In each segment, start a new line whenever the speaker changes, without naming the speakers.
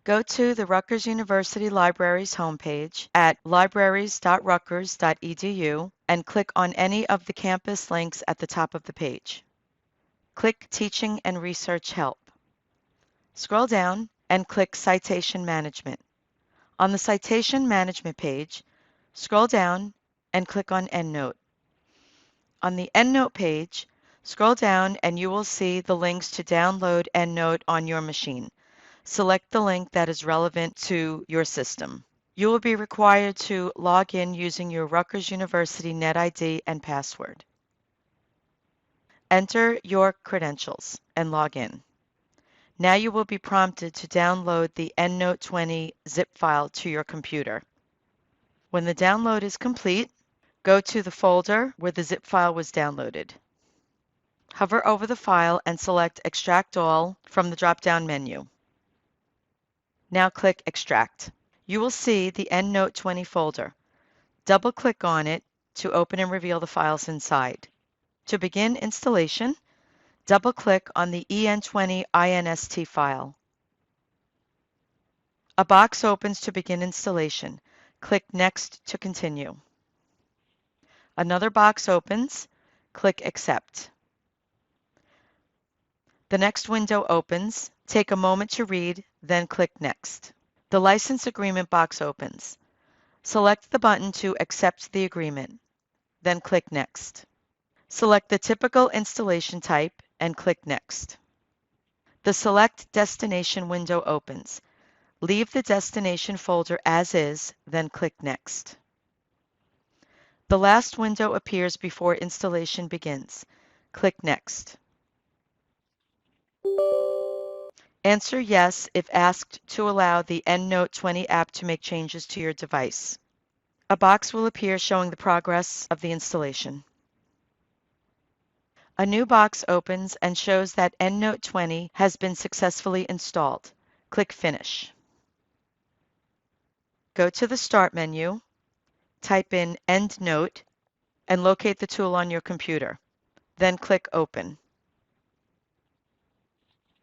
Go to the Rutgers University Libraries homepage at libraries.rutgers.edu and click on any of the campus links at the top of the page. Click Teaching and Research Help. Scroll down and click Citation Management. On the Citation Management page, scroll down and click on EndNote. On the EndNote page, scroll down and you will see the links to download EndNote on your machine. Select the link that is relevant to your system. You will be required to log in using your Rutgers University NetID and password. Enter your credentials and log in. Now you will be prompted to download the EndNote20 zip file to your computer. When the download is complete, go to the folder where the zip file was downloaded. Hover over the file and select Extract All from the drop-down menu. Now click Extract. You will see the EndNote20 folder. Double-click on it to open and reveal the files inside. To begin installation, double-click on the EN20 file. A box opens to begin installation. Click Next to continue. Another box opens. Click Accept. The next window opens. Take a moment to read, then click Next. The license agreement box opens. Select the button to accept the agreement, then click Next. Select the typical installation type and click Next. The Select Destination window opens. Leave the destination folder as is, then click Next. The last window appears before installation begins. Click Next. Answer yes if asked to allow the EndNote20 app to make changes to your device. A box will appear showing the progress of the installation. A new box opens and shows that EndNote20 has been successfully installed. Click Finish. Go to the Start menu, type in EndNote, and locate the tool on your computer. Then click Open.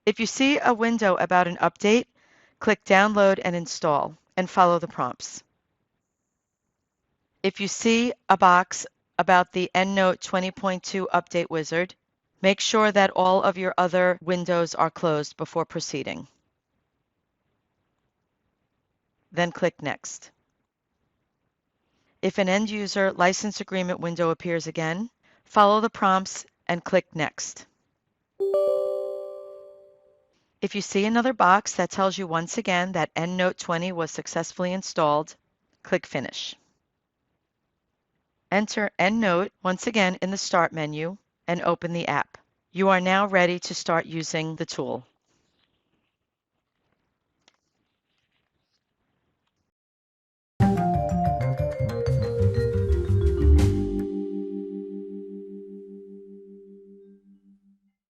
If you see a window about an update, click Download and Install, and follow the prompts. If you see a box about the EndNote 20.2 Update Wizard, make sure that all of your other windows are closed before proceeding. Then click Next. If an End User License Agreement window appears again, follow the prompts and click Next. If you see another box that tells you once again that EndNote20 was successfully installed, click Finish. Enter EndNote once again in the Start menu and open the app. You are now ready to start using the tool.